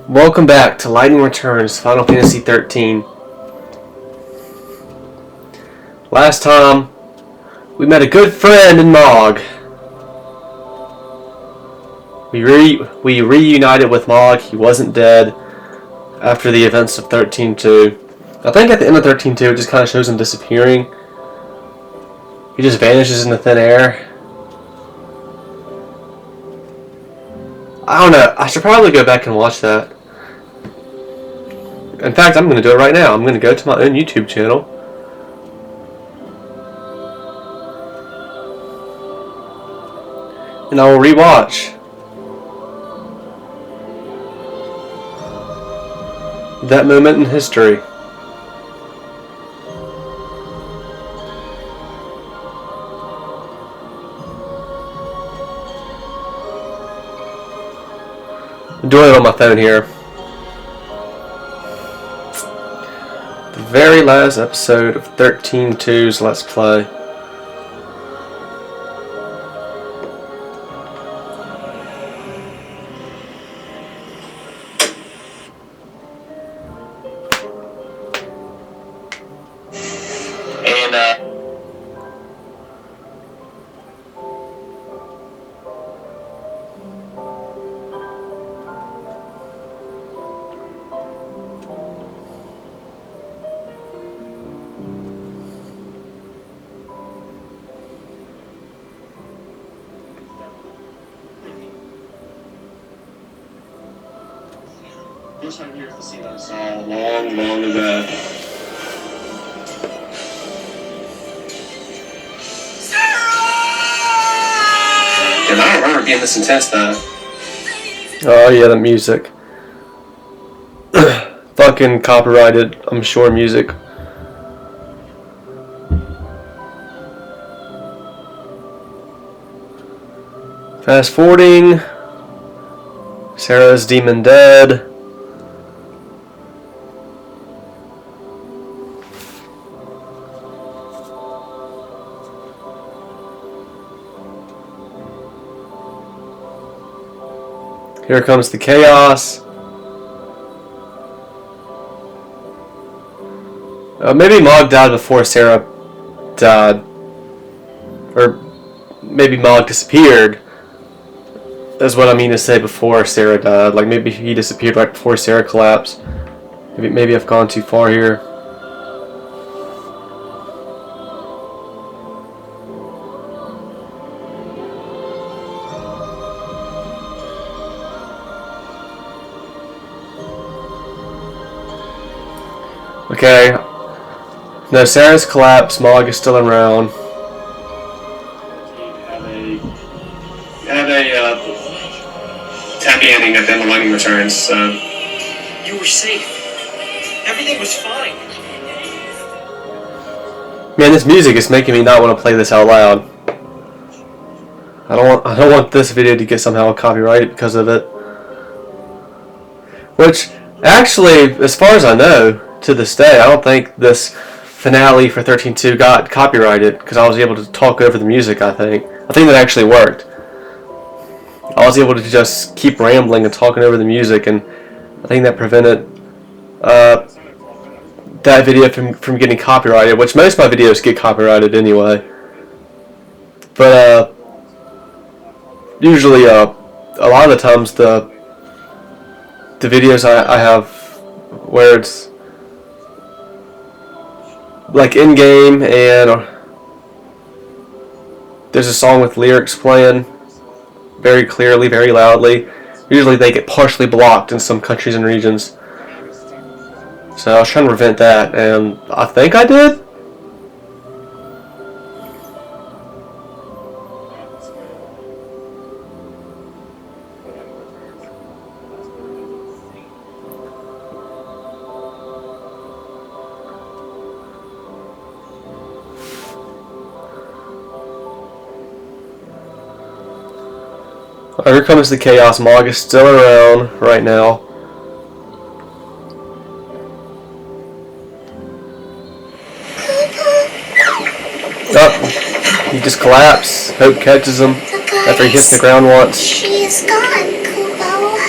Welcome back to Lightning Returns, Final Fantasy XIII. Last time, we met a good friend in Mog. We reunited with Mog. He wasn't dead after the events of 13.2. I think at the end of 13.2, it just kind of shows him disappearing. He just vanishes into thin air. I don't know. I should probably go back and watch that. In fact, I'm going to do it right now. I'm going to go to my own YouTube channel. And I will rewatch that moment in history. I'm doing it on my phone here. The very last episode of 13.2's Let's Play. I'm here to see us all long ago. And I don't remember being this intense though. Oh yeah, the music. Fucking copyrighted, I'm sure, music. Fast forwarding. Sarah's demon dead. Here comes the chaos. Maybe Mog died before Sarah died. Or maybe Mog disappeared. That's what I mean to say, before Sarah died. Like maybe he disappeared right before Sarah collapsed. Maybe I've gone too far here. Okay. No, Sarah's collapsed. Mog is still around. Had a happy ending at the end of Lightning Returns, so... You were safe. Everything was fine. Man, this music is making me not want to play this out loud. I don't want this video to get somehow copyrighted because of it. Which, actually, as far as I know, to this day, I don't think this finale for 13.2 got copyrighted because I was able to talk over the music, I think that actually worked. I was able to just keep rambling and talking over the music, and I think that prevented that video from getting copyrighted, which most of my videos get copyrighted anyway. But usually a lot of the times the videos I have where it's like in-game and there's a song with lyrics playing very clearly, very loudly. Usually they get partially blocked in some countries and regions. So I was trying to prevent that, and I think I did. Here comes the chaos. Mog is still around right now. Oh, he just collapsed. Hope catches him after he hits the ground once. She is gone, Kubo.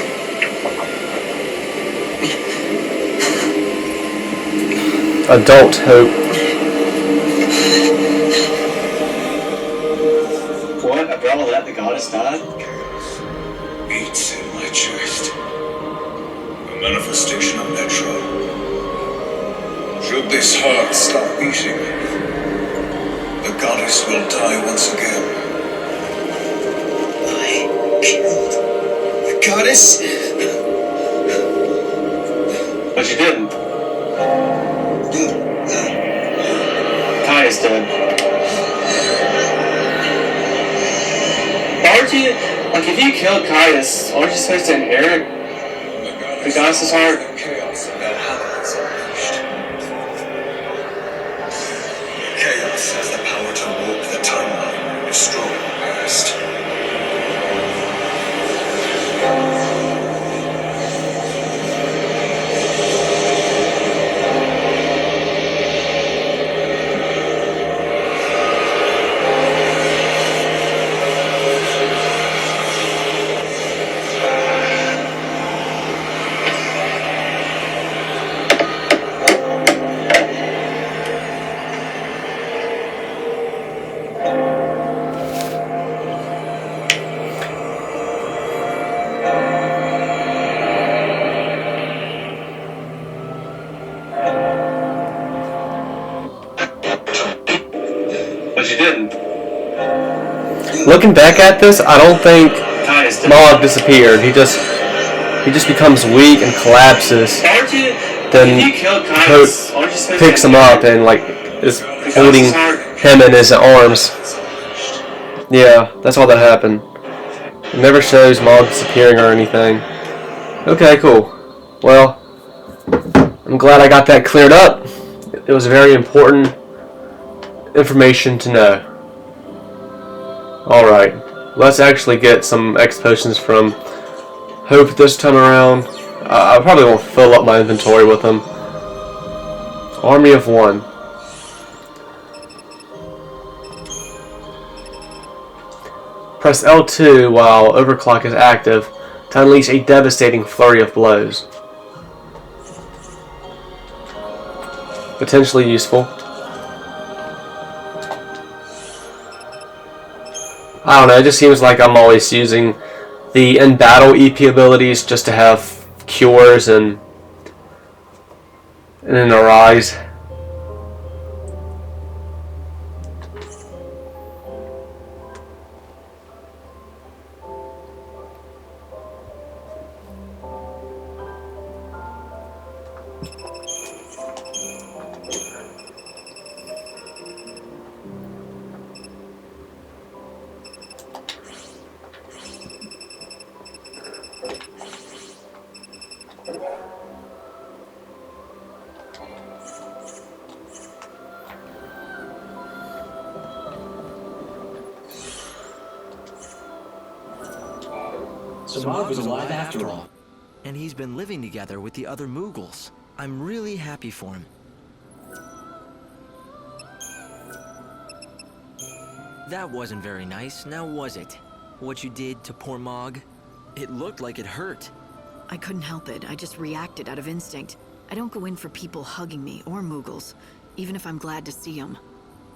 adult hope. What? After all that, the goddess died? Beats in my chest. A manifestation of Petra. Should this heart stop beating, the goddess will die once again. I killed the goddess? But you didn't. Kaya's dead. Why aren't you, like, if you killed Caius, aren't you supposed to inherit the goddess's heart? Chaos in that hammer is unleashed. Chaos has the power to warp the timeline and destroy the past. But you didn't. Looking back at this, I don't think Caius did. Mog disappeared. He just becomes weak and collapses. Why aren't you, Then if you killed Caius, aren't you supposed Picks to him up inherit and like is the holding goddess's heart? him in his arms. Yeah, that's all that happened. It never shows Mog disappearing or anything. Okay, cool. Well, I'm glad I got that cleared up. It was very important information to know. Alright, let's actually get some X potions from Hope this time around. I probably won't fill up my inventory with them. Army of One. Press L2 while overclock is active to unleash a devastating flurry of blows. Potentially useful. I don't know, it just seems like I'm always using the in-battle EP abilities just to have cures and an arise. So Mog was alive after all. And he's been living together with the other Moogles. I'm really happy for him. That wasn't very nice, now was it? What you did to poor Mog? It looked like it hurt. I couldn't help it. I just reacted out of instinct. I don't go in for people hugging me or Moogles, even if I'm glad to see them.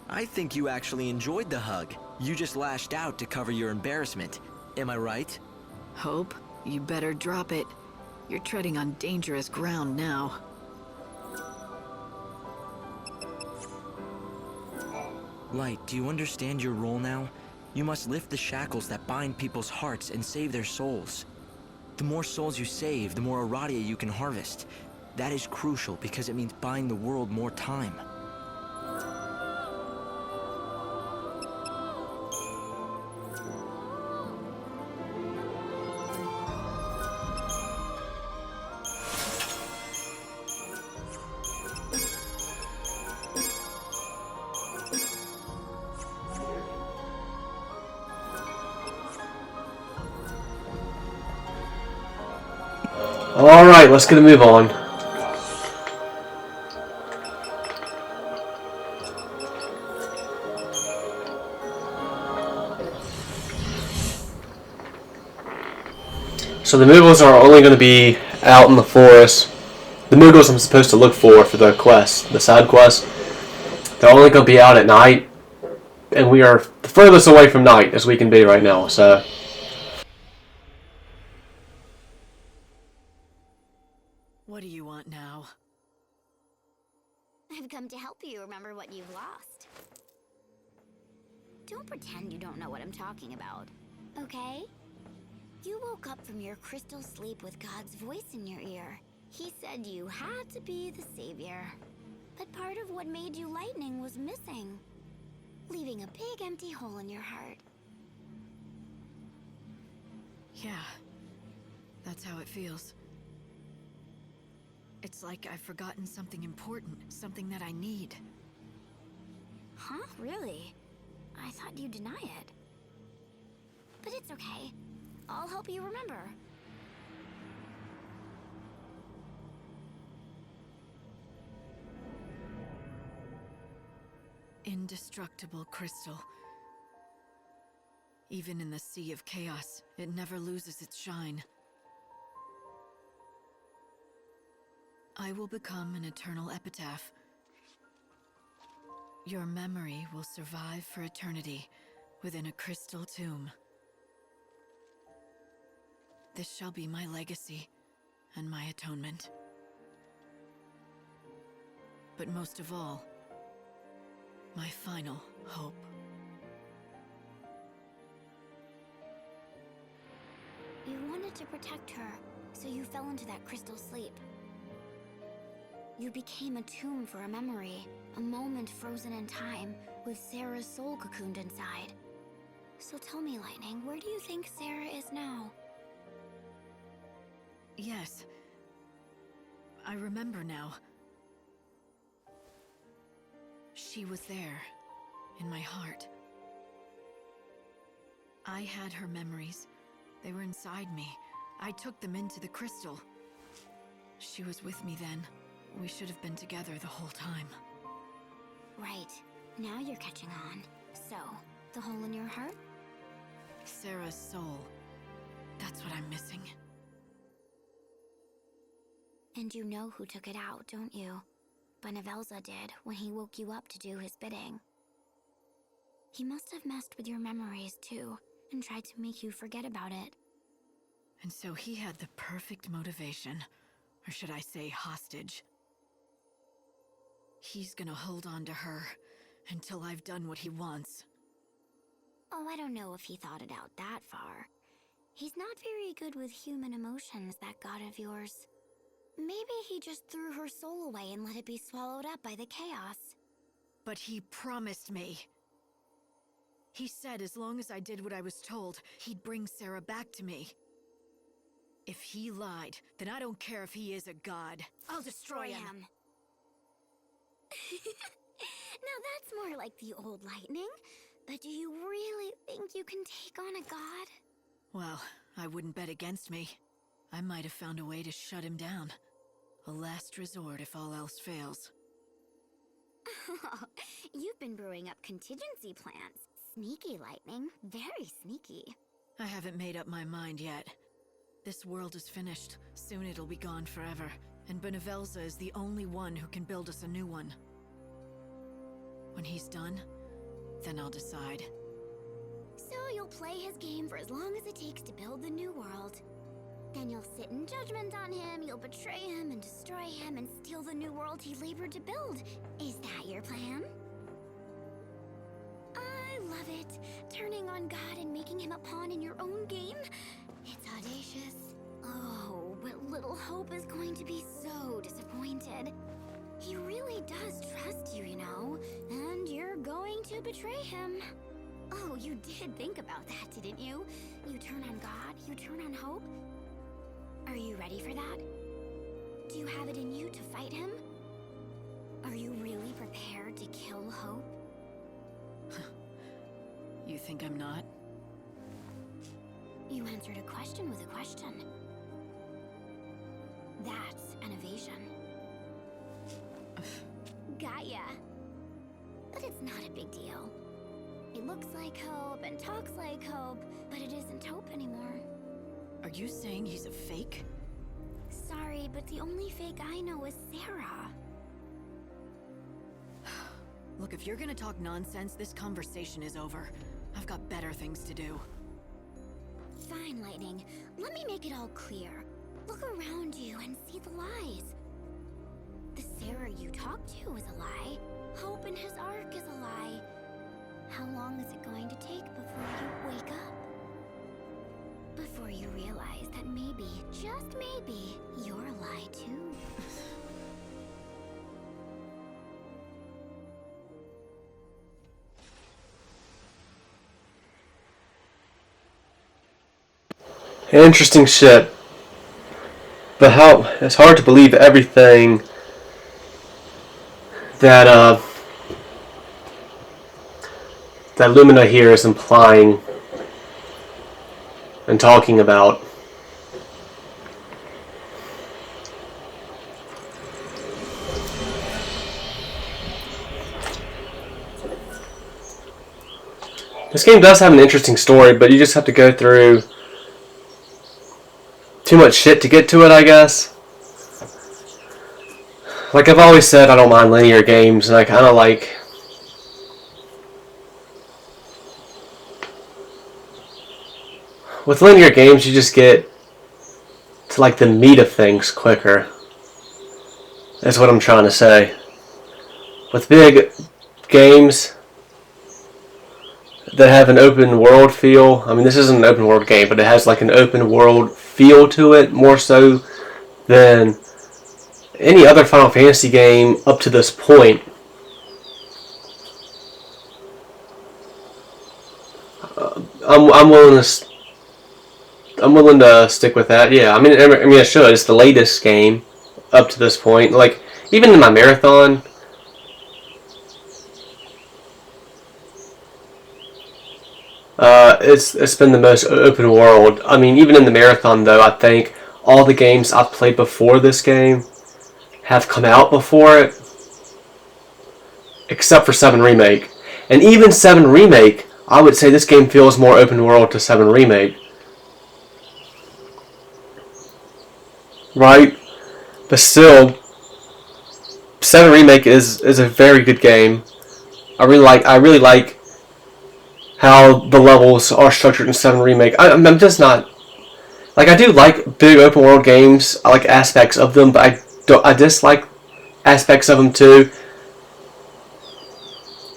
I think you actually enjoyed the hug. You just lashed out to cover your embarrassment. Am I right? Hope, you better drop it. You're treading on dangerous ground now. Light, do you understand your role now? You must lift the shackles that bind people's hearts and save their souls. The more souls you save, the more Aradia you can harvest. That is crucial because it means buying the world more time. Alright, let's get a move on. So the Moogles are only going to be out in the forest the Moogles I'm supposed to look for the quest, the side quest, they're only going to be out at night, and we are the furthest away from night as we can be right now, so... What do you want now? I've come to help you remember what you've lost. Don't pretend you don't know what I'm talking about, okay? You woke up from your crystal sleep with God's voice in your ear. He said you had to be the savior. But part of what made you lightning was missing, leaving a big empty hole in your heart. Yeah, that's how it feels. It's like I've forgotten something important, something that I need. Huh? Really? I thought you'd deny it. But it's okay. I'll help you remember. Indestructible crystal. Even in the sea of chaos, it never loses its shine. I will become an eternal epitaph. Your memory will survive for eternity within a crystal tomb. This shall be my legacy and my atonement. But most of all, my final hope. You wanted to protect her, so you fell into that crystal sleep. You became a tomb for a memory, a moment frozen in time, with Sarah's soul cocooned inside. So tell me, Lightning, where do you think Sarah is now? Yes. I remember now. She was there, in my heart. I had her memories. They were inside me. I took them into the crystal. She was with me then. We should have been together the whole time. Right. Now you're catching on. So, the hole in your heart? Sarah's soul. That's what I'm missing. And you know who took it out, don't you? Benevelza did when he woke you up to do his bidding. He must have messed with your memories too, and tried to make you forget about it. And so he had the perfect motivation, or should I say hostage. He's gonna hold on to her until I've done what he wants. Oh, I don't know if he thought it out that far. He's not very good with human emotions, that god of yours. Maybe he just threw her soul away and let it be swallowed up by the chaos. But he promised me. He said as long as I did what I was told, he'd bring Sarah back to me. If he lied, then I don't care if he is a god. I'll destroy him. Now that's more like the old Lightning. But do you really think you can take on a god? Well, I wouldn't bet against me. I might have found a way to shut him down. A last resort if all else fails. You've been brewing up contingency plans. Sneaky, Lightning. Very sneaky. I haven't made up my mind yet. This world is finished. Soon it'll be gone forever. And Benevelza is the only one who can build us a new one. When he's done, then I'll decide. So you'll play his game for as long as it takes to build the new world. Then you'll sit in judgment on him, you'll betray him and destroy him and steal the new world he labored to build. Is that your plan? I love it. Turning on God and making him a pawn in your own game. It's audacious. Oh, but little Hope is going to be so disappointed. He really does trust you, you know, and you're going to betray him. Oh, you did think about that, didn't you? You turn on God, you turn on Hope. Are you ready for that? Do you have it in you to fight him? Are you really prepared to kill Hope? You think I'm not? You answered a question with a question. That's an evasion. Got ya. But it's not a big deal. He looks like Hope and talks like Hope, but it isn't Hope anymore. Are you saying he's a fake? Sorry. sorry, but the only fake I know is Sarah. Look, if you're gonna talk nonsense, this conversation is over. I've got better things to do. Fine, Lightning. Let me make it all clear. Look around you and see the lies. The Sarah you talked to is a lie. Hope in his arc is a lie. How long is it going to take before you wake up? Before you realize that maybe, just maybe, you're a lie too. Interesting shit. But it's hard to believe everything that that Lumina here is implying and talking about. This game does have an interesting story, but you just have to go through too much shit to get to it, I guess. Like I've always said, I don't mind linear games, and I kind of like... With linear games, you just get to like the meat of things quicker. That's what I'm trying to say. With big games that have an open world feel, I mean this isn't an open world game, but it has like an open world feel to it, more so than any other Final Fantasy game up to this point. I'm willing to stick with that. Yeah, I mean I should. It's the latest game up to this point. Like even in my marathon, it's been the most open world. I mean, even in the marathon though, I think all the games I've played before this game have come out before it, except for 7 Remake. And even 7 Remake, I would say this game feels more open world to 7 Remake. Right? But still, 7 Remake is a very good game. I really like how the levels are structured in 7 Remake. I'm just not... Like, I do like big open world games. I like aspects of them, but I dislike aspects of them too.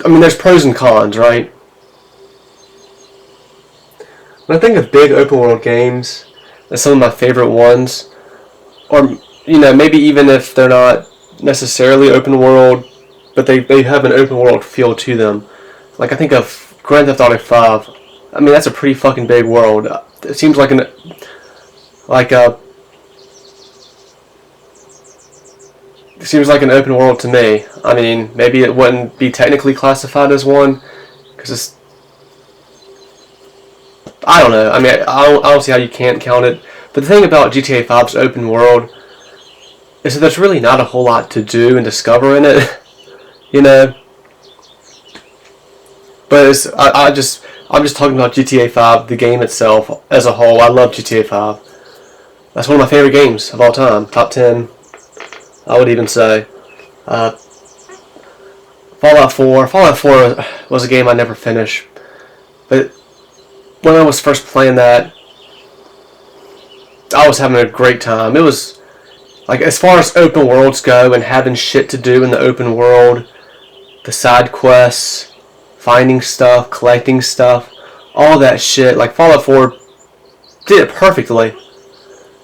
I mean, there's pros and cons, right? When I think of big open world games, that's some of my favorite ones. Or, you know, maybe even if they're not necessarily open world, but they have an open world feel to them. Like, I think of Grand Theft Auto 5. I mean, that's a pretty fucking big world. It seems like it seems like an open world to me. I mean, maybe it wouldn't be technically classified as one, because it's... I don't know. I mean, I don't see how you can't count it. But the thing about GTA 5's open world is that there's really not a whole lot to do and discover in it. You know? But I'm just talking about GTA 5, the game itself as a whole. I love GTA 5. That's one of my favorite games of all time. Top 10, I would even say. Fallout 4. Fallout 4 was a game I never finished. But when I was first playing that, I was having a great time. It was, like, as far as open worlds go and having shit to do in the open world, the side quests, finding stuff, collecting stuff, all that shit, like Fallout 4 did it perfectly.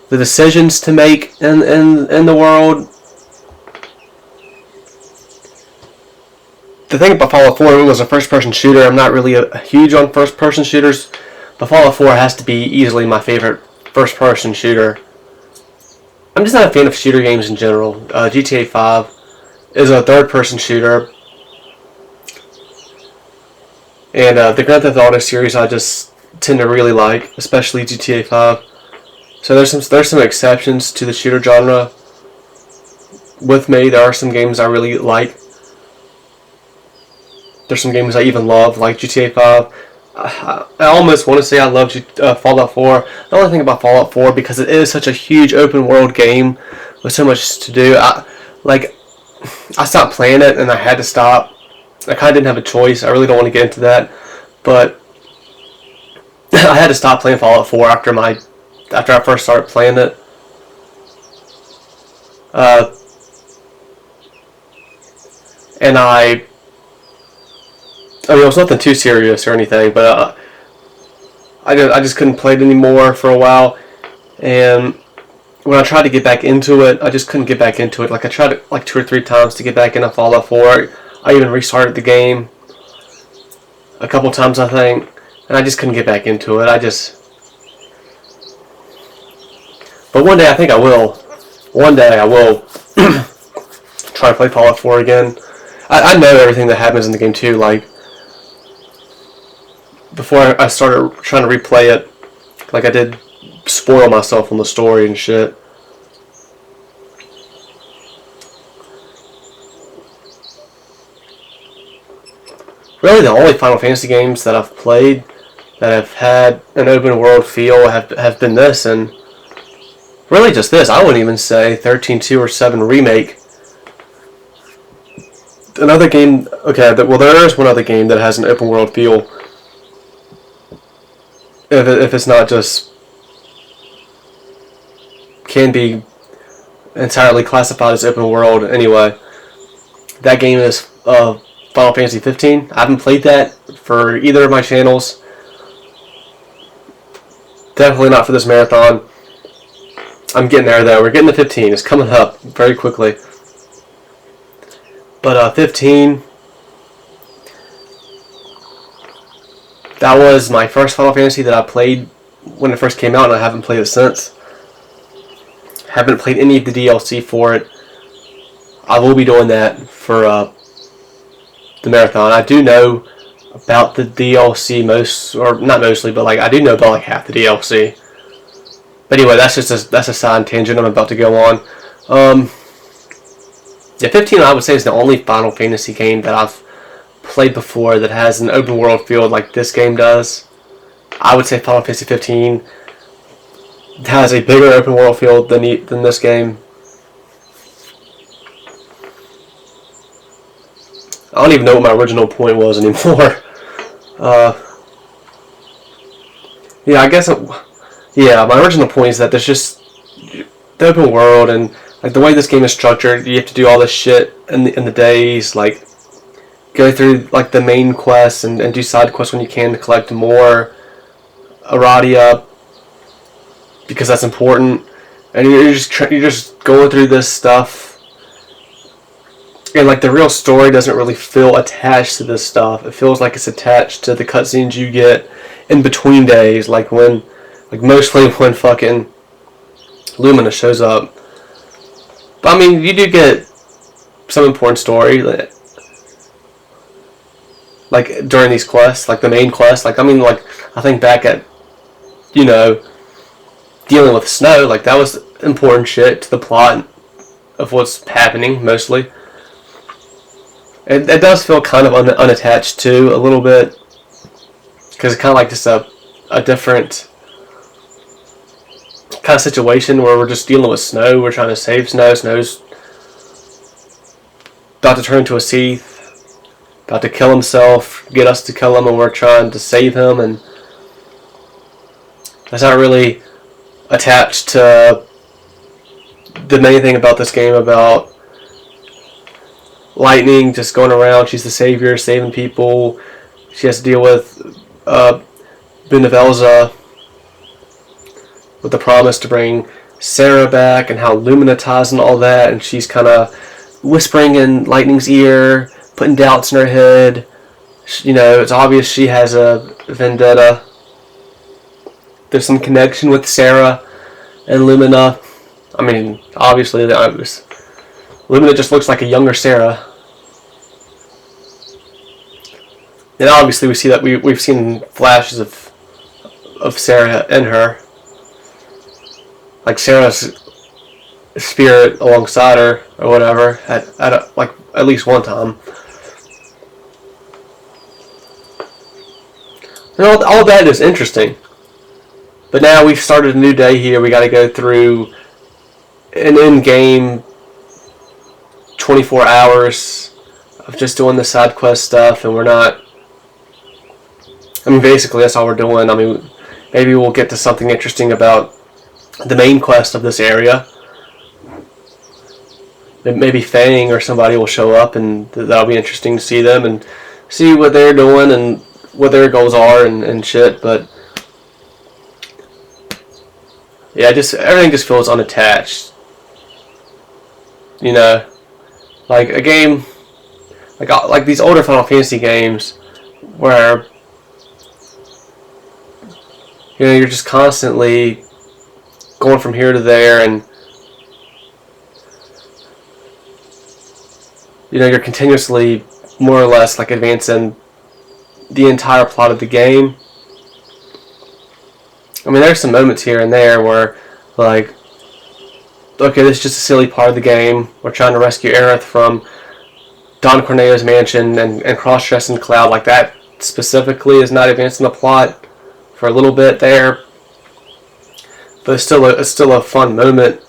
The decisions to make in the world. The thing about Fallout 4, it was a first-person shooter. I'm not really huge on first-person shooters, but Fallout 4 has to be easily my favorite first-person shooter. I'm just not a fan of shooter games in general. GTA 5 is a third-person shooter. And the Grand Theft Auto series I just tend to really like, especially GTA 5. So there's some exceptions to the shooter genre with me. There are some games I really like. There's some games I even love, like GTA 5. I almost want to say I loved Fallout 4. The only thing about Fallout 4, because it is such a huge open world game with so much to do, I stopped playing it and I had to stop. I kind of didn't have a choice. I really don't want to get into that, but I had to stop playing Fallout 4 after I first started playing it. And I mean, it was nothing too serious or anything, but I just couldn't play it anymore for a while. And when I tried to get back into it, I just couldn't get back into it. Like, I tried like 2 or 3 times to get back into Fallout 4. I even restarted the game a couple times, I think, and I just couldn't get back into it. But one day I think I will. One day I will try to play Fallout 4 again. I know everything that happens in the game too. Like, before I started trying to replay it, like, I did spoil myself on the story and shit. Really, the only Final Fantasy games that I've played that have had an open world feel have been this, and really just this. I wouldn't even say 13.2 or 7 Remake. Another game, okay, well, there is one other game that has an open world feel. If it's not just, can be entirely classified as open world anyway. That game is Final Fantasy 15. I haven't played that for either of my channels. Definitely not for this marathon. I'm getting there though. We're getting to 15. It's coming up very quickly. But 15, that was my first Final Fantasy that I played when it first came out, and I haven't played it since. Haven't played any of the DLC for it. I will be doing that for the marathon. I do know about the DLC not mostly, but like I do know about like half the DLC. But anyway, that's a side tangent I'm about to go on. Yeah, 15 I would say is the only Final Fantasy game that I've played before that has an open world feel like this game does. I would say Final Fantasy 15 has a bigger open world feel than this game. I don't even know what my original point was anymore. Yeah, I guess my original point is that there's just the open world, and like the way this game is structured, you have to do all this shit in the days, like go through like the main quests and do side quests when you can to collect more Aradia, because that's important. And you're just going through this stuff, and like the real story doesn't really feel attached to this stuff. It feels like it's attached to the cutscenes you get in between days, mostly when fucking Lumina shows up. But I mean, you do get some important story like during these quests, like the main quest. Like, I mean, like, I think back at, dealing with Snow, like that was important shit to the plot of what's happening mostly. It does feel kind of unattached too, a little bit, because it's kind of like just a different kind of situation where we're just dealing with Snow. We're trying to save Snow. Snow's about to turn into a Seath, about to kill himself, get us to kill him, and we're trying to save him, and that's not really attached to the main thing about this game, about Lightning just going around. She's the savior, saving people. She has to deal with Benevelza with the promise to bring Sarah back, and how Lumina ties and all that, and she's kind of whispering in Lightning's ear, putting doubts in her head. It's obvious she has a vendetta. There's some connection with Sarah and Lumina. I mean, obviously, Lumina just looks like a younger Sarah. And obviously we see that we've seen flashes of Sarah in her. Like Sarah's spirit alongside her or whatever at least one time. And all that is interesting. But now we've started a new day here. We got to go through an in-game 24 hours of just doing the side quest stuff, and we're not. I mean, basically that's all we're doing. I mean, maybe we'll get to something interesting about the main quest of this area. Maybe Fang or somebody will show up, and that'll be interesting to see them and see what they're doing and what their goals are and shit. But yeah, everything just feels unattached. You know, like a game, like these older Final Fantasy games, where you're just constantly going from here to there, and you're continuously more or less like advancing the entire plot of the game. I mean, there's some moments here and there where, like, okay, this is just a silly part of the game. We're trying to rescue Aerith from Don Corneo's mansion and cross-dressing Cloud. Like, that specifically is not advancing the plot for a little bit there. But it's still a fun moment.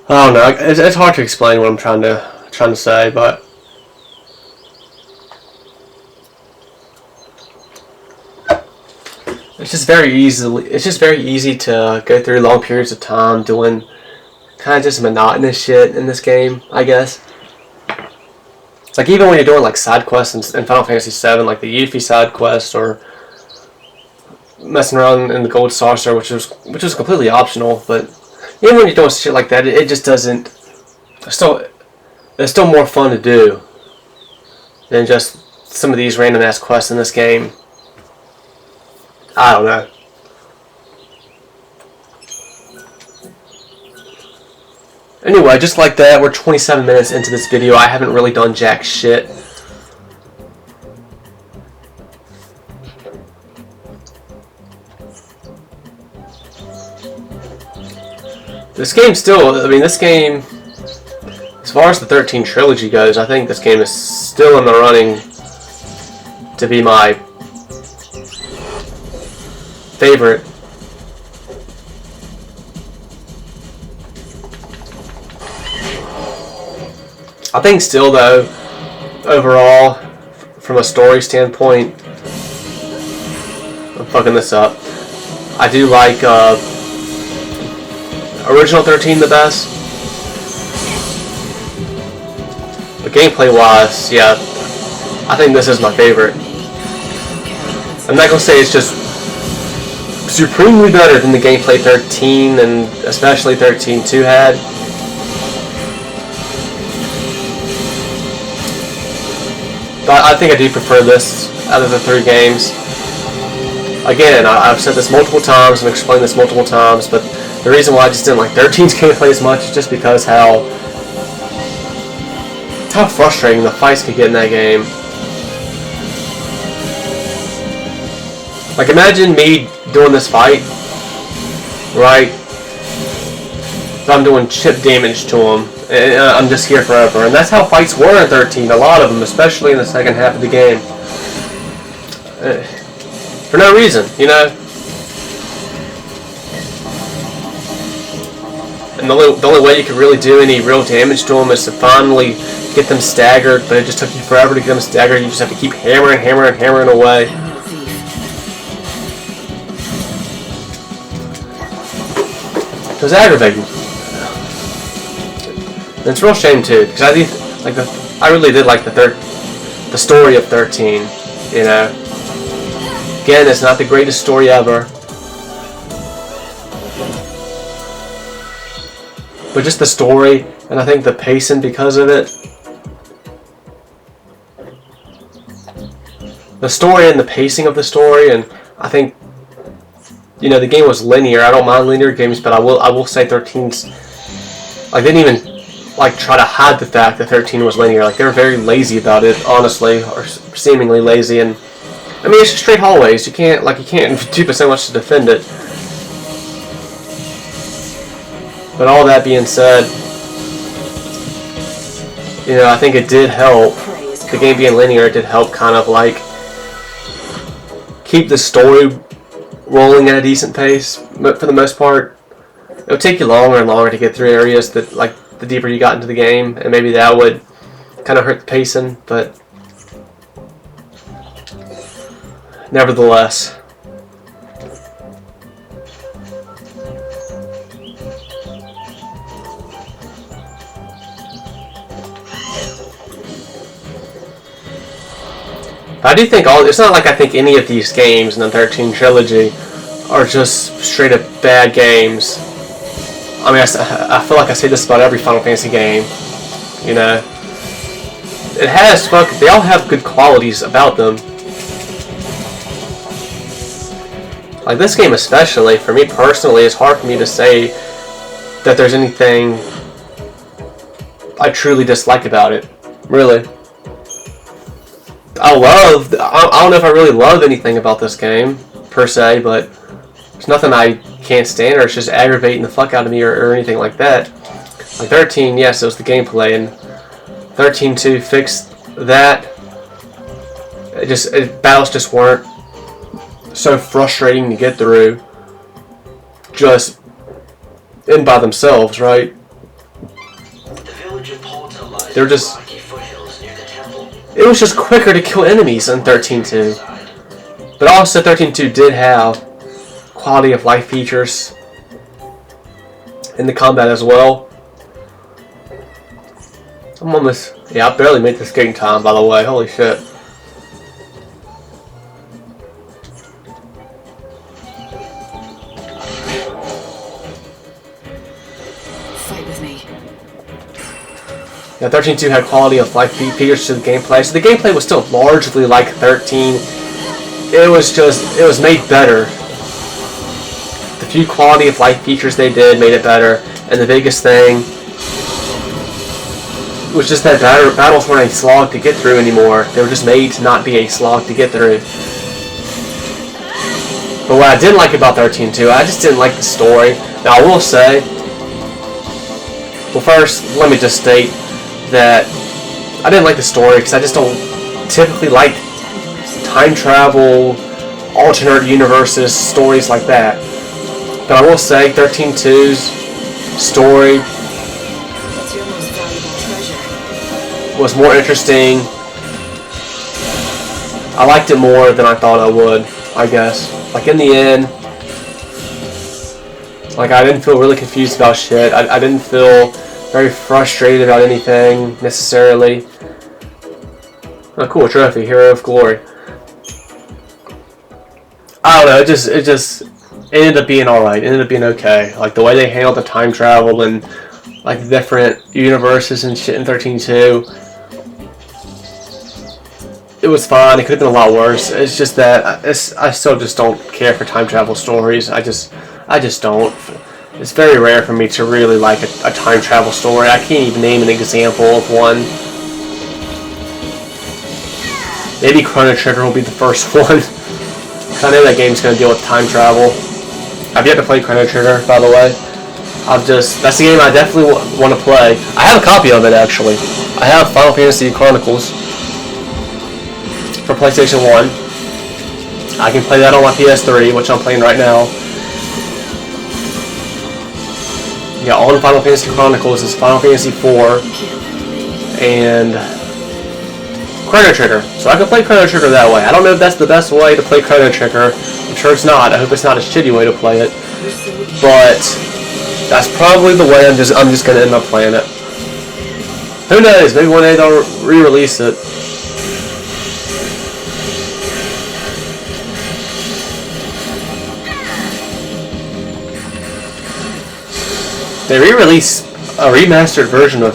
I don't know. It's hard to explain what I'm trying to say, but it's just very easy to go through long periods of time doing kind of just monotonous shit in this game, I guess. It's like even when you're doing like side quests in Final Fantasy VII, like the Yuffie side quest, or messing around in the Gold Saucer, which was completely optional, but even when you're doing shit like that, it just doesn't. It's still more fun to do than just some of these random ass quests in this game. I don't know. Anyway, just like that, we're 27 minutes into this video. I haven't really done jack shit. This game, as far as the 13 trilogy goes, I think this game is still in the running to be my favorite. I think still, though, overall, from a story standpoint, I'm fucking this up. I do like original 13 the best. But gameplay-wise, yeah, I think this is my favorite. I'm not gonna say it's just supremely better than the gameplay 13 and especially 13-2 had. But I think I do prefer this out of the three games. Again, I've said this multiple times and explained this multiple times, but the reason why I just didn't like 13's gameplay as much is just because how frustrating the fights could get in that game. Like, imagine me doing this fight, right? If I'm doing chip damage to him, and I'm just here forever. And that's how fights were in 13, a lot of them, especially in the second half of the game. For no reason, you know? And the only way you could really do any real damage to them is to finally get them staggered, but it just took you forever to get them staggered. You just have to keep hammering away. It was aggravating. And it's a real shame too, because I really did like the story of 13. You know, again, it's not the greatest story ever, but just the story, and I think the pacing because of it. The story and the pacing of the story, and I think, you know, the game was linear. I don't mind linear games, but I will say 13's, like, they didn't even like try to hide the fact that 13 was linear. Like, they were very lazy about it, honestly, or seemingly lazy. And I mean, it's just straight hallways. You can't do so much to defend it. But all that being said, you know, I think it did help the game being linear, it did help kind of like keep the story rolling at a decent pace. But for the most part, it would take you longer and longer to get through areas that, like, the deeper you got into the game, and maybe that would kind of hurt the pacing, but nevertheless. I do think it's not like I think any of these games in the 13 trilogy are just straight up bad games. I mean, I feel like I say this about every Final Fantasy game, you know. They all have good qualities about them. Like this game especially, for me personally, it's hard for me to say that there's anything I truly dislike about it, really. I don't know if I really love anything about this game, per se, but there's nothing I can't stand or it's just aggravating the fuck out of me or anything like that. Like 13, yes, it was the gameplay, and 13.2 fixed that. Battles just weren't so frustrating to get through just in by themselves, right? They're just... It was just quicker to kill enemies in 13.2. But also 13.2 did have quality of life features in the combat as well. I'm almost... Yeah, I barely made this game time, by the way. Holy shit. Fight with me. Yeah, 13.2 had quality of life features to the gameplay, so the gameplay was still largely like 13. It was made better. The few quality of life features they did made it better, and the biggest thing was just that battles weren't a slog to get through anymore. They were just made to not be a slog to get through. But what I didn't like about 13.2, I just didn't like the story. Now I will say, well, first, let me just state that I didn't like the story because I just don't typically like time travel, alternate universes, stories like that. But I will say 13.2's story was more interesting. I liked it more than I thought I would, I guess. Like in the end, like I didn't feel really confused about shit. I didn't feel very frustrated about anything necessarily. Oh, cool trophy, Hero of Glory. I don't know. It just ended up being alright. It ended up being okay. Like the way they handled the time travel and like the different universes and shit in 13.2. It was fine. It could have been a lot worse. It's just that I still just don't care for time travel stories. I just don't. It's very rare for me to really like a time travel story. I can't even name an example of one. Maybe Chrono Trigger will be the first one. I know that game's going to deal with time travel. I've yet to play Chrono Trigger, by the way. That's the game I definitely want to play. I have a copy of it, actually. I have Final Fantasy Chronicles for PlayStation 1. I can play that on my PS3, which I'm playing right now. Yeah, on Final Fantasy Chronicles is Final Fantasy 4 and Chrono Trigger. So I can play Chrono Trigger that way. I don't know if that's the best way to play Chrono Trigger. I'm sure it's not. I hope it's not a shitty way to play it. But that's probably the way I'm just gonna end up playing it. Who knows? Maybe one day they'll re-release it. They re-released a remastered version of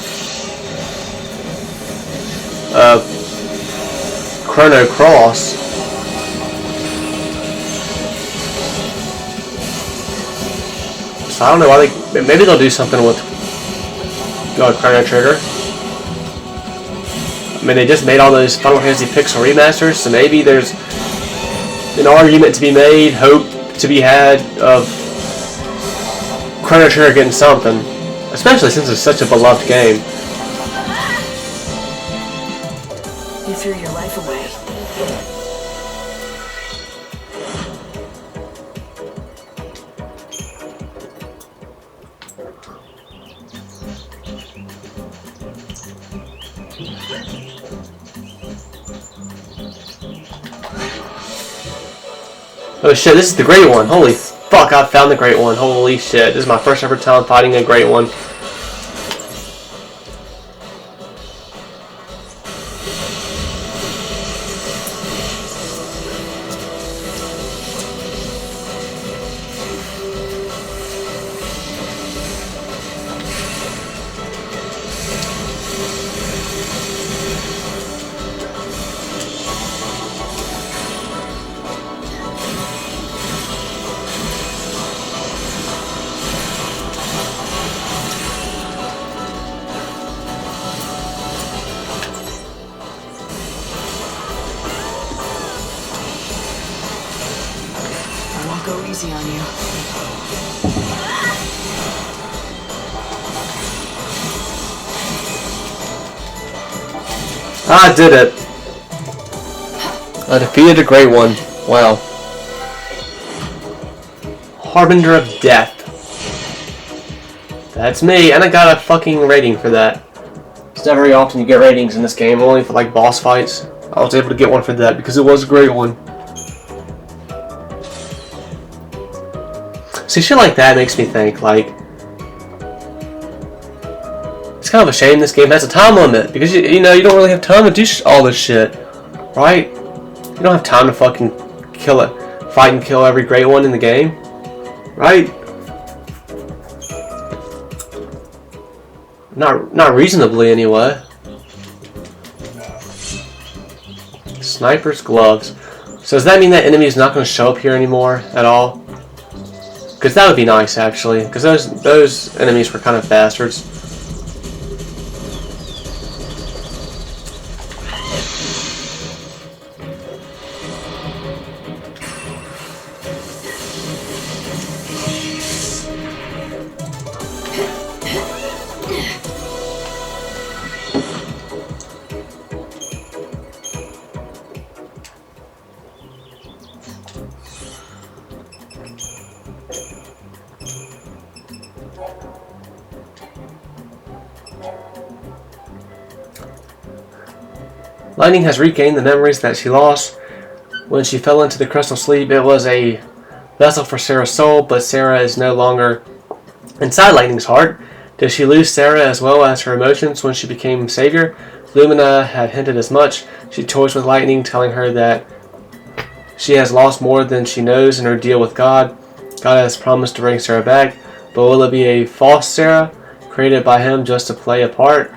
Chrono Cross. So I don't know why maybe they'll do something with Chrono Trigger. I mean, they just made all those Final Fantasy Pixel remasters, so maybe there's an argument to be made, hope to be had of Chrono Trigger getting something, especially since it's such a beloved game. If threw your life away. Oh shit, this is the Great One. Holy fuck, I found the Great One. Holy shit, this is my first ever time fighting a Great One. Go easy on you. I did it. I defeated a Great One. Wow. Harbinger of Death. That's me, and I got a fucking rating for that. It's not very often you get ratings in this game, only for like boss fights. I was able to get one for that because it was a Great One. See, shit like that makes me think, like, it's kind of a shame this game has a time limit, because, you know, you don't really have time to do all this shit, right? You don't have time to fucking fight and kill every Great One in the game, right? Not reasonably, anyway. Sniper's gloves. So does that mean that enemy is not going to show up here anymore at all? Because that would be nice, actually. Because those enemies were kind of bastards. Lightning has regained the memories that she lost when she fell into the crystal sleep. It was a vessel for Sarah's soul, but Sarah is no longer inside Lightning's heart. Did she lose Sarah as well as her emotions when she became Savior? Lumina had hinted as much. She toys with Lightning, telling her that she has lost more than she knows in her deal with God. God has promised to bring Sarah back, but will it be a false Sarah, created by him just to play a part?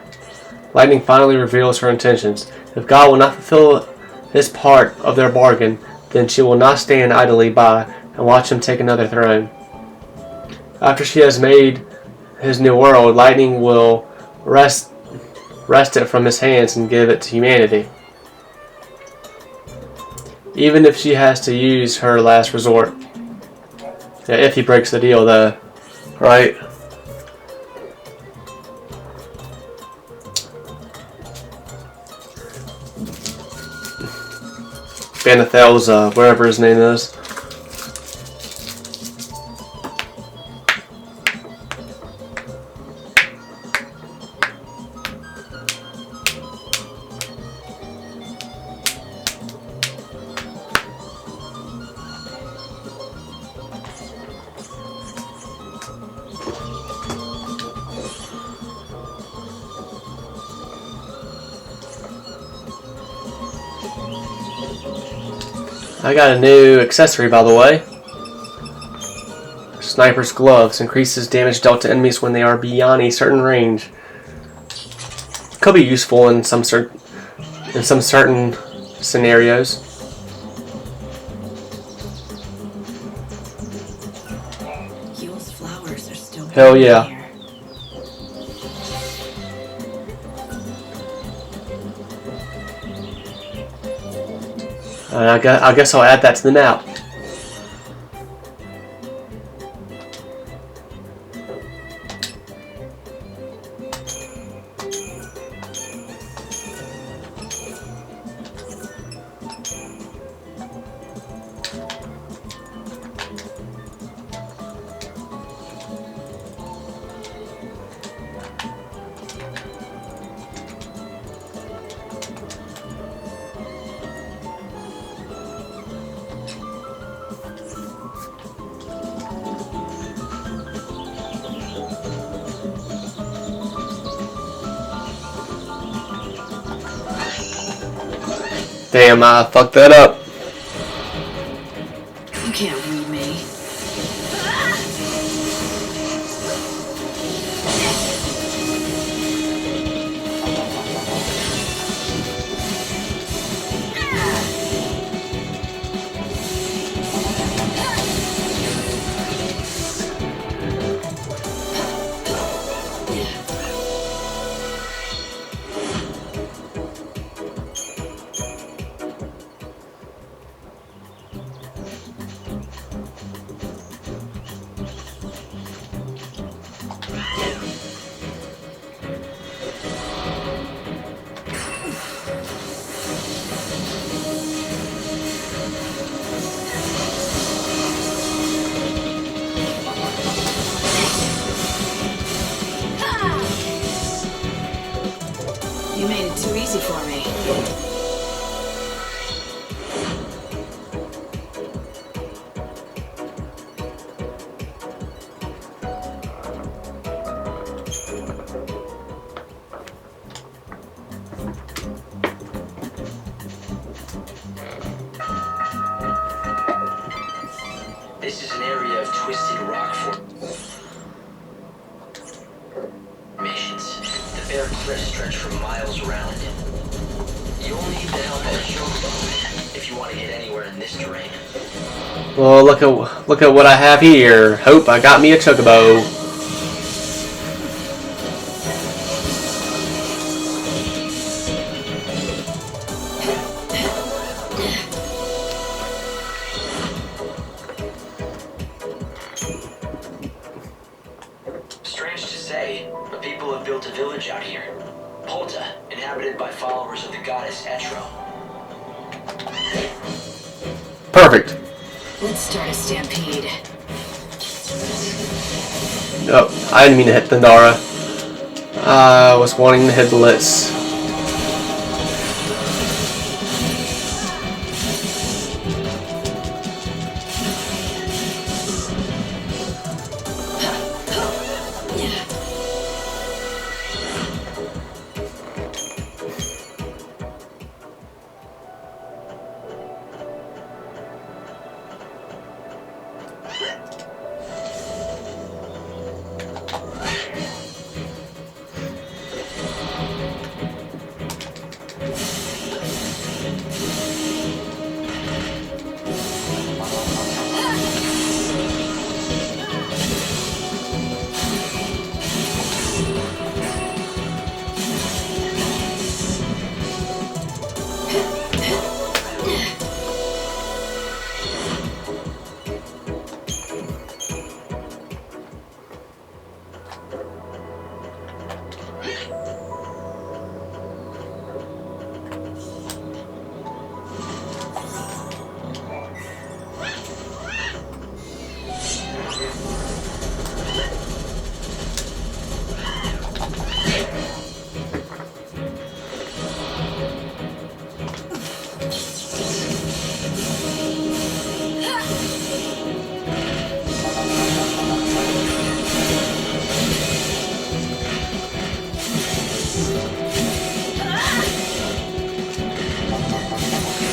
Lightning finally reveals her intentions. If God will not fulfill his part of their bargain, then she will not stand idly by and watch him take another throne. After she has made his new world, Lightning will wrest it from his hands and give it to humanity. Even if she has to use her last resort. Yeah, if he breaks the deal, though. Right? Banathel's, wherever his name is. I got a new accessory, by the way. Sniper's gloves increases damage dealt to enemies when they are beyond a certain range. Could be useful in some certain scenarios. Yule's flowers are still Hell yeah. here. I guess I'll add that to the map. Damn, I fucked that up. You can't read me. You made it too easy for me. This is an area of twisted rock formations. The bare cliffs stretch for miles around. You'll need the help of a chocobo if you want to get anywhere in this terrain. Well, look at what I have here. Hope I got me a chocobo. Strange to say, but people have built a village out here. Polta, inhabited by followers of the goddess XIII. Perfect. Let's start a stampede. Oh, I didn't mean to hit Thundara. I was wanting to hit Blitz.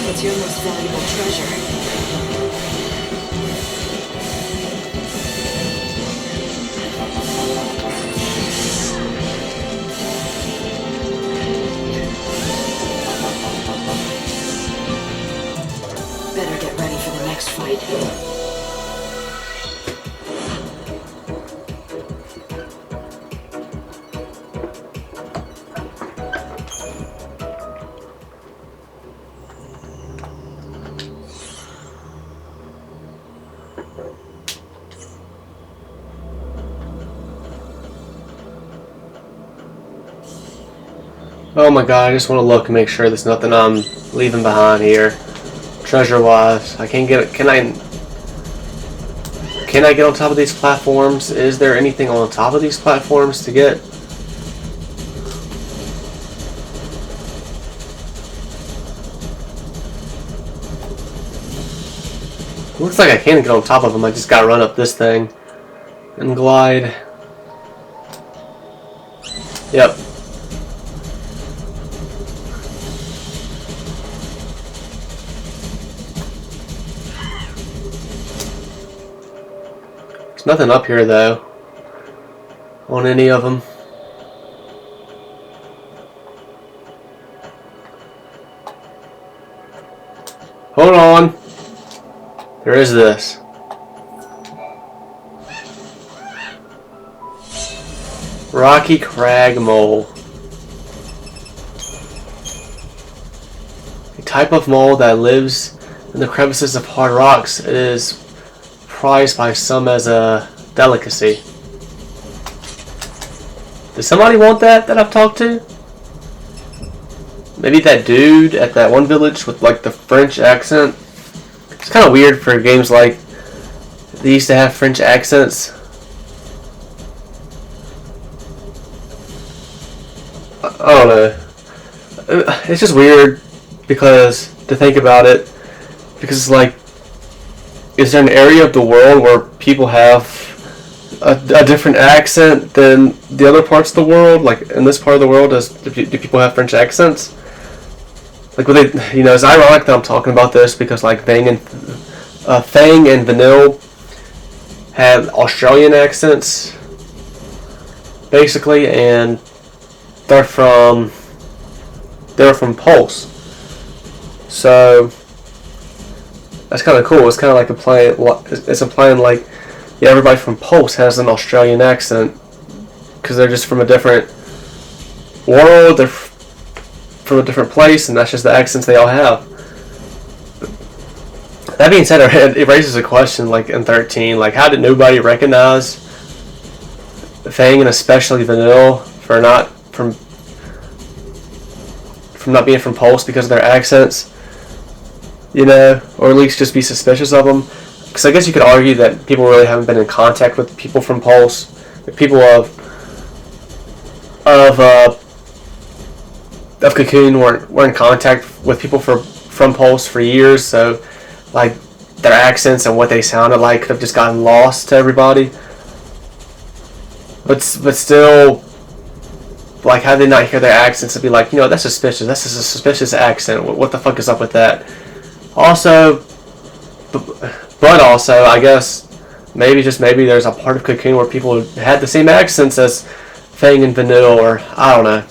What's your most valuable treasure? Better get ready for the next fight. Oh my god, I just want to look and make sure there's nothing I'm leaving behind here. Treasure-wise, I can't get it. Can I get on top of these platforms? Is there anything on top of these platforms to get? Looks like I can get on top of them. I just gotta run up this thing and glide. Yep. There's nothing up here though on any of them. Hold on. There is this. Rocky crag mole. A type of mole that lives in the crevices of hard rocks. It is prized by some as a delicacy. Does somebody want that I've talked to? Maybe that dude at that one village with like the French accent. It's kind of weird for games like these to have French accents. I don't know. It's just weird because to think about it, because it's like, is there an area of the world where people have a different accent than the other parts of the world? Like in this part of the world, do people have French accents? Like, it's ironic that I'm talking about this because like Fang and Vanille have Australian accents, basically, and they're from Pulse. So that's kind of cool. It's kind of like it's implying like, yeah, everybody from Pulse has an Australian accent because they're just from a different world. They're from a different place, and that's just the accents they all have. That being said, it raises a question, like in 13, like how did nobody recognize Fang and especially Vanille for not being from Pulse because of their accents, or at least just be suspicious of them? Because I guess you could argue that people really haven't been in contact with people from Pulse, the people of Cocoon weren't in contact with people from Pulse for years, so like their accents and what they sounded like could have just gotten lost to everybody. But still, like, how did they not hear their accents and be like, that's suspicious. That's a suspicious accent. What the fuck is up with that? Also, but also, I guess maybe there's a part of Cocoon where people had the same accents as Fang and Vanille, or I don't know.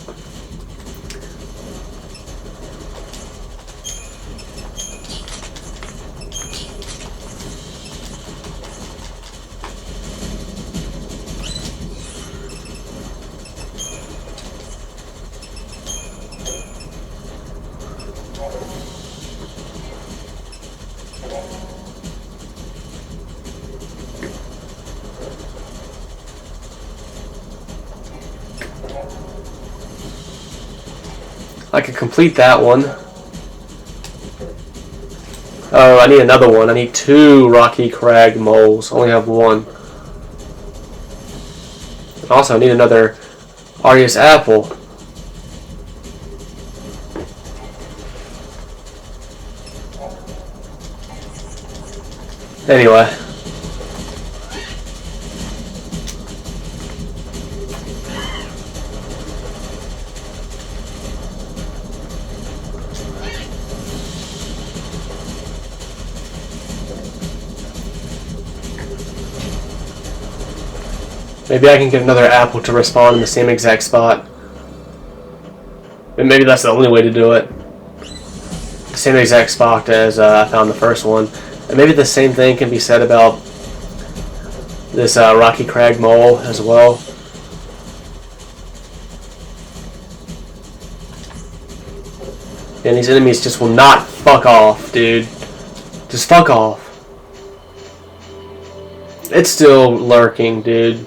I can complete that one. Oh, I need another one. I need 2 Rocky Crag moles. I only have 1. Also, I need another Arius apple. Anyway. Maybe I can get another apple to respawn in the same exact spot. And maybe that's the only way to do it. The same exact spot as I found the first one. And maybe the same thing can be said about this Rocky Crag mole as well. And these enemies just will not fuck off, dude. Just fuck off. It's still lurking, dude.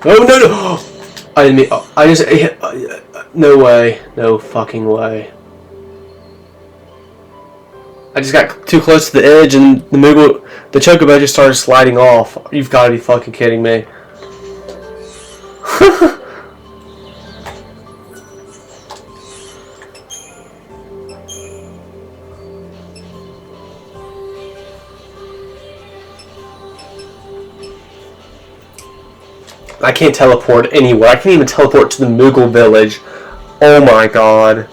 Oh, no! I didn't mean... I just... No way. No fucking way. I just got too close to the edge and the chocobo just started sliding off. You've got to be fucking kidding me. I can't teleport anywhere. I can't even teleport to the Moogle village. Oh my god.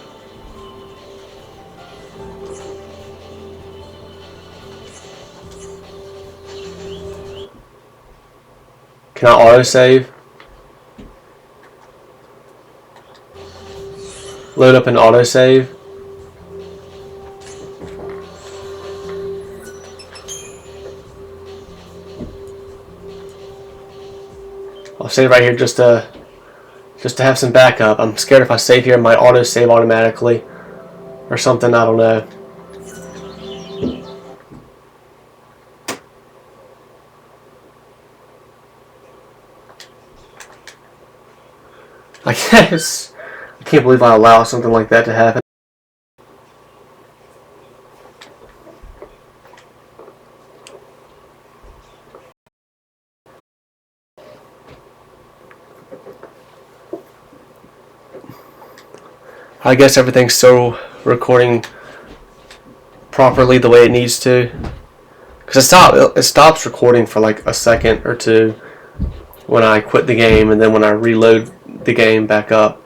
Can I autosave? Load up an autosave. I'll save right here just to have some backup. I'm scared if I save here, it might autosave automatically or something. I don't know. I guess I can't believe I allow something like that to happen. I guess everything's still recording properly the way it needs to. Because it stops recording for like a second or two when I quit the game, and then when I reload the game back up.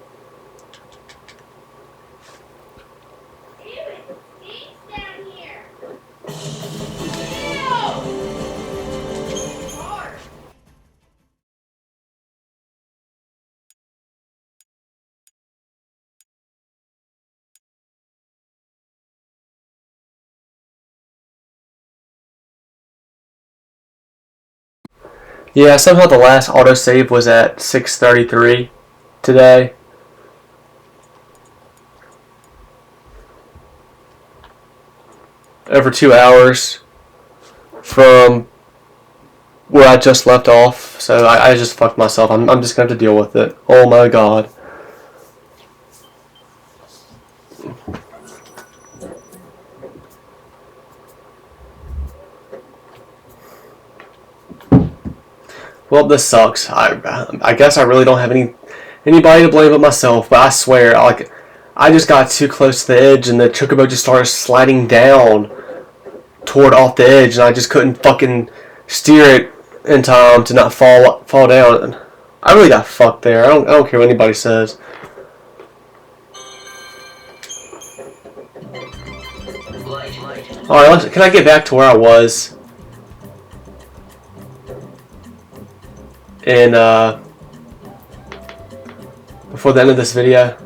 Yeah, somehow the last autosave was at 6:33 today. Over 2 hours from where I just left off. So I just fucked myself. I'm just going to have to deal with it. Oh my god. Well, this sucks. I guess I really don't have anybody to blame but myself. But I swear, I just got too close to the edge, and the chocobo just started sliding down toward off the edge, and I just couldn't fucking steer it in time to not fall down. I really got fucked there. I don't care what anybody says. All right, can I get back to where I was? And before the end of this video.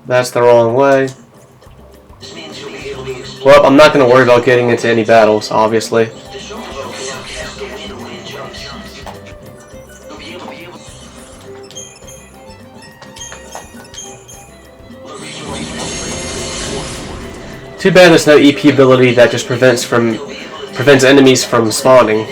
That's the wrong way. Well, I'm not going to worry about getting into any battles, obviously. Too bad there's no EP ability that just prevents enemies from spawning.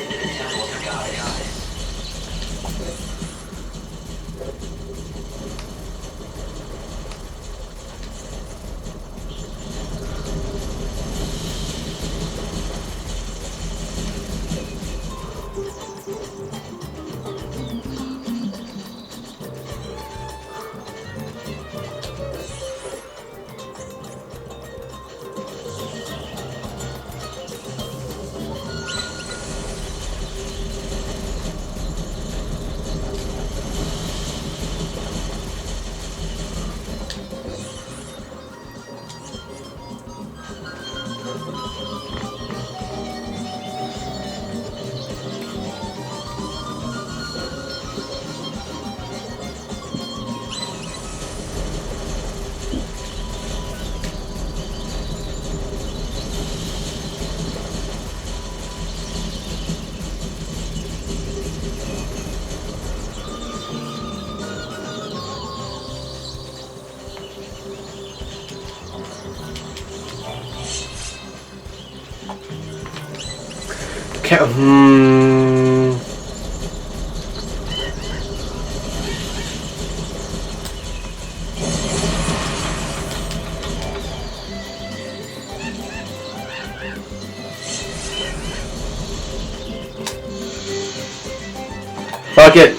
Fuck it.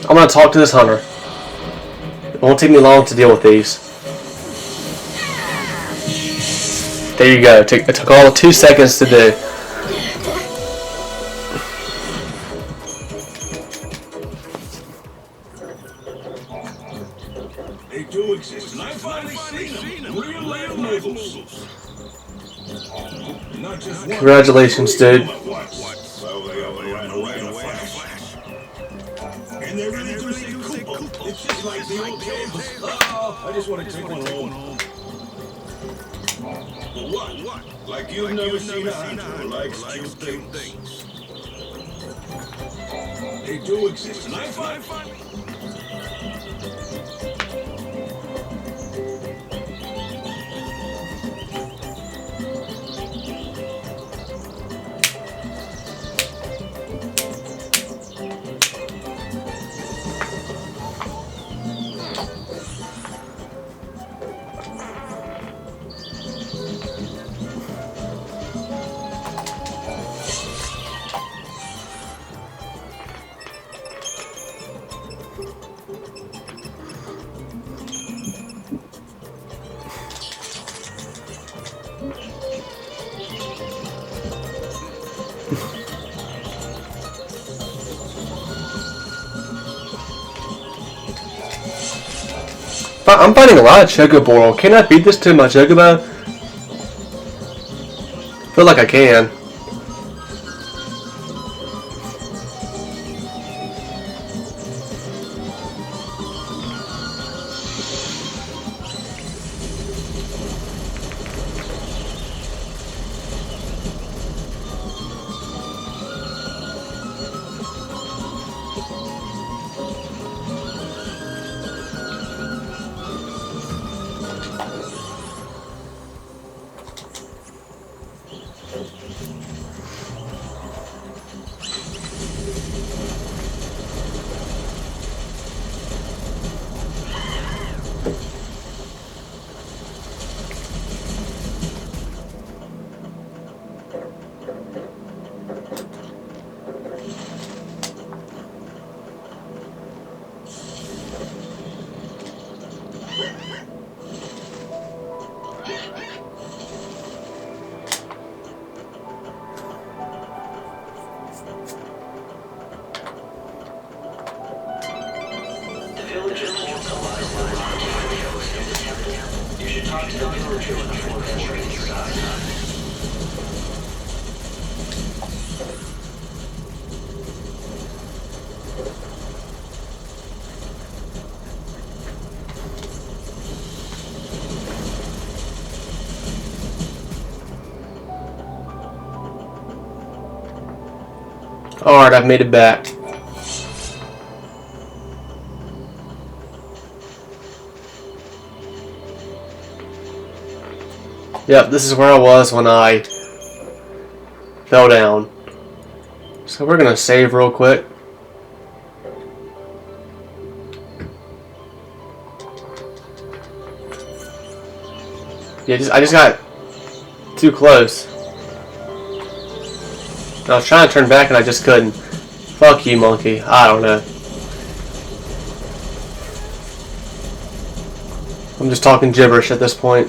I'm gonna talk to this hunter. It won't take me long to deal with these. There you go. It took all 2 seconds to do. Hey, do exist, and I've finally seen them. Real live nobles. Not just one. Congratulations, dude. Well, they all ran away in a flash. And they really do say Koopa. It's just like the old days. Oh, I just want to take one home. What? Like you've never seen a hunter who likes cute things. They do exist, and I find. I'm finding a lot of Chocobo. Can I beat this to my Chocobo? Feel like I can. Alright, I've made it back. Yep, this is where I was when I fell down. So we're gonna save real quick. Yeah, I just got too close. I was trying to turn back and I just couldn't. Fuck you, monkey. I don't know. I'm just talking gibberish at this point.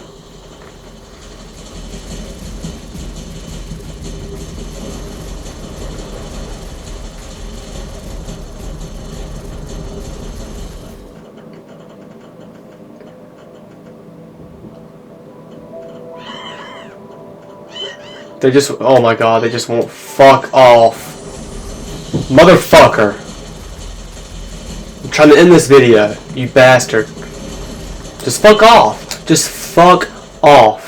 They just, oh my god, they just won't fuck off. Motherfucker. I'm trying to end this video, you bastard. Just fuck off. Just fuck off.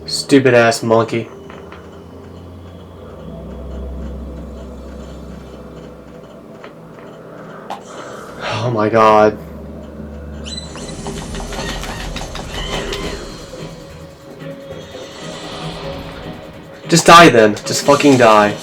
Stupid ass monkey. Oh my god. Just die then. Just fucking die.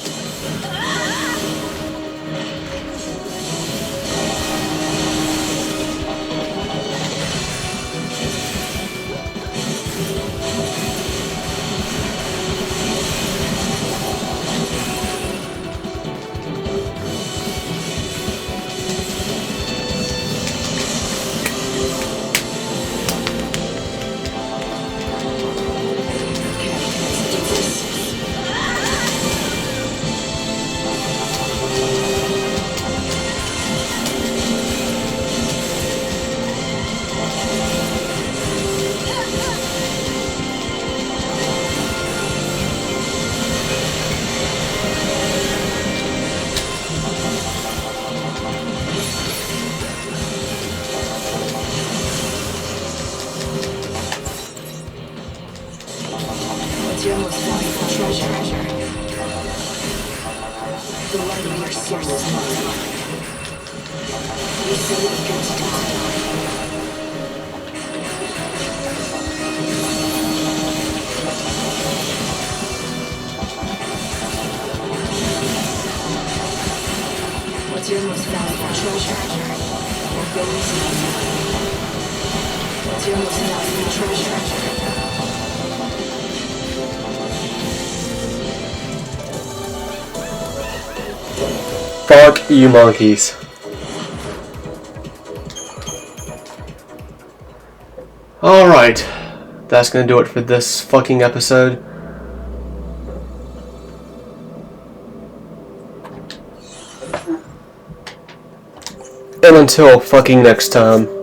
What's your most valuable treasure? What goes What's your most valuable treasure? Fuck you monkeys. Alright. That's gonna do it for this fucking episode. And until fucking next time.